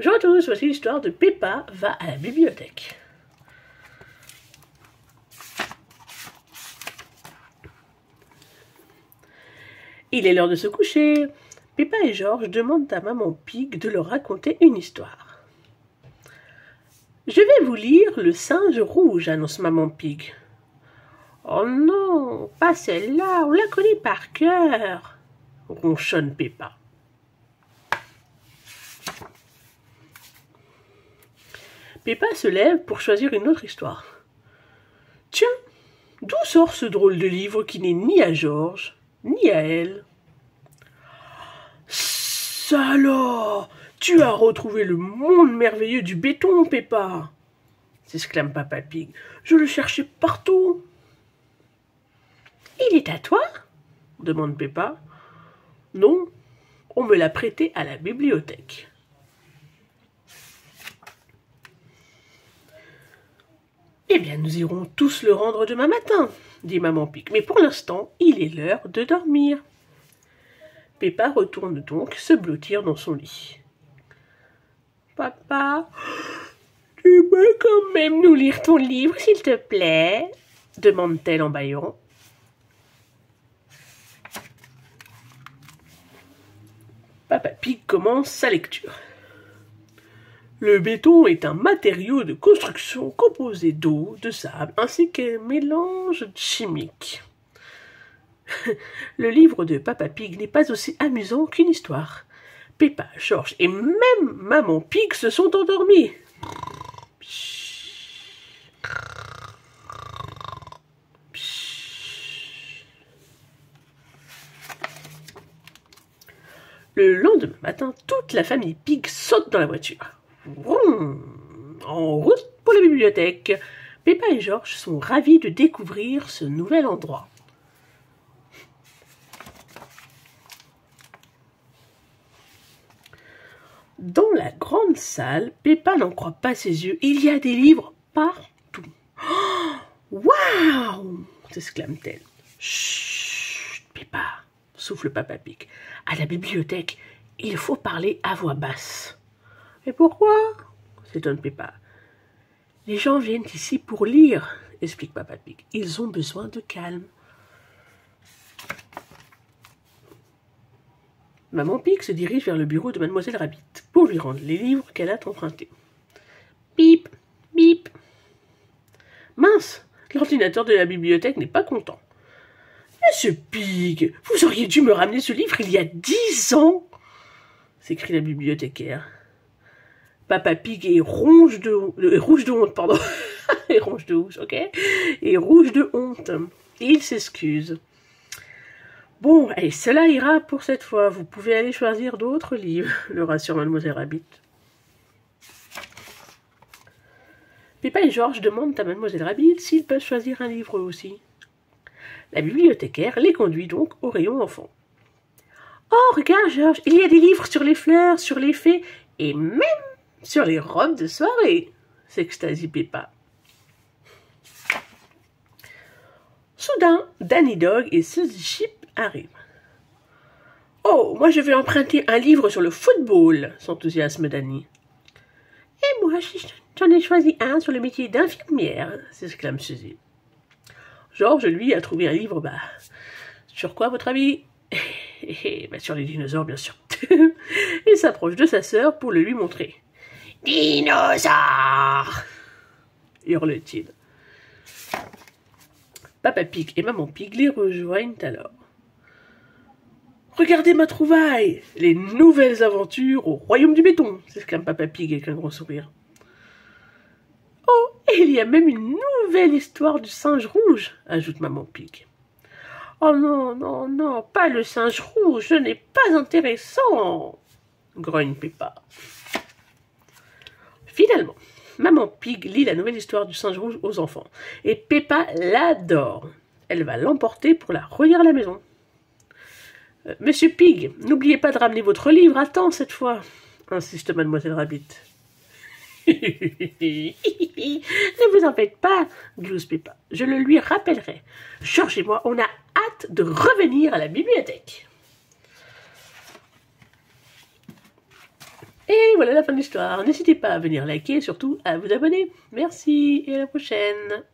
Bonjour à tous, voici l'histoire de Peppa va à la bibliothèque. Il est l'heure de se coucher. Peppa et Georges demandent à maman Pig de leur raconter une histoire. Je vais vous lire Le singe rouge, annonce maman Pig. Oh non, pas celle-là, on la connaît par cœur, ronchonne Peppa. Peppa se lève pour choisir une autre histoire. Tiens, d'où sort ce drôle de livre qui n'est ni à Georges, ni à elle? Ça alors, tu as retrouvé le monde merveilleux du béton, Peppa, s'exclame Papa Pig. Je le cherchais partout. Il est à toi? Demande Peppa. Non, on me l'a prêté à la bibliothèque. Eh bien, nous irons tous le rendre demain matin, dit maman Pig. Mais pour l'instant, il est l'heure de dormir. Peppa retourne donc se blottir dans son lit. Papa, tu peux quand même nous lire ton livre, s'il te plaît? Demande-t-elle en bâillant. Papa Pig commence sa lecture. Le béton est un matériau de construction composé d'eau, de sable, ainsi qu'un mélange chimique. Le livre de Papa Pig n'est pas aussi amusant qu'une histoire. Peppa, Georges et même maman Pig se sont endormis. Le lendemain matin, toute la famille Pig saute dans la voiture. Vroom, en route pour la bibliothèque. Peppa et Georges sont ravis de découvrir ce nouvel endroit. Dans la grande salle, Peppa n'en croit pas ses yeux. Il y a des livres partout. Waouh! S'exclame-t-elle. Chut, Peppa, souffle Papa Pig. À la bibliothèque, il faut parler à voix basse. Et pourquoi? S'étonne Peppa. Les gens viennent ici pour lire, explique Papa Pig. Ils ont besoin de calme. Maman Pig se dirige vers le bureau de Mademoiselle Rabbit pour lui rendre les livres qu'elle a empruntés. Bip, bip. Mince, l'ordinateur de la bibliothèque n'est pas content. Monsieur Pig, vous auriez dû me ramener ce livre il y a 10 ans, s'écrie la bibliothécaire. Papa Pig est rouge de honte, pardon. Et rouge de houche, ok? Et rouge de honte. Il s'excuse. Bon, allez, cela ira pour cette fois. Vous pouvez aller choisir d'autres livres, le rassure Mademoiselle Rabbit. Peppa et Georges demandent à Mademoiselle Rabbit s'ils peuvent choisir un livre aussi. La bibliothécaire les conduit donc au rayon enfant. Oh, regarde, Georges, il y a des livres sur les fleurs, sur les fées et même sur les robes de soirée, s'extasie Peppa. Soudain, Danny Dog et Suzy Chip arrivent. Oh, moi je vais emprunter un livre sur le football, s'enthousiasme Danny. Et moi, j'en ai choisi un sur le métier d'infirmière, s'exclame Suzy. Georges, lui, a trouvé un livre, sur quoi, à votre avis? Sur les dinosaures, bien sûr. Il s'approche de sa sœur pour le lui montrer. Dinosaure! Hurle-t-il. Papa Pig et maman Pig les rejoignent alors. Regardez ma trouvaille! Les nouvelles aventures au royaume du béton! S'exclame Papa Pig avec un gros sourire. Oh, et il y a même une nouvelle histoire du singe rouge, ajoute maman Pig. Oh non, non, non, pas le singe rouge, ce n'est pas intéressant, grogne Peppa. Finalement, maman Pig lit la nouvelle histoire du singe rouge aux enfants, et Peppa l'adore. Elle va l'emporter pour la relire à la maison. Monsieur Pig, n'oubliez pas de ramener votre livre à temps cette fois, insiste Mademoiselle Rabbit. Ne vous en faites pas, glouse Peppa. Je le lui rappellerai. Georges et moi, on a hâte de revenir à la bibliothèque. Et voilà la fin de l'histoire. N'hésitez pas à venir liker et surtout à vous abonner. Merci et à la prochaine.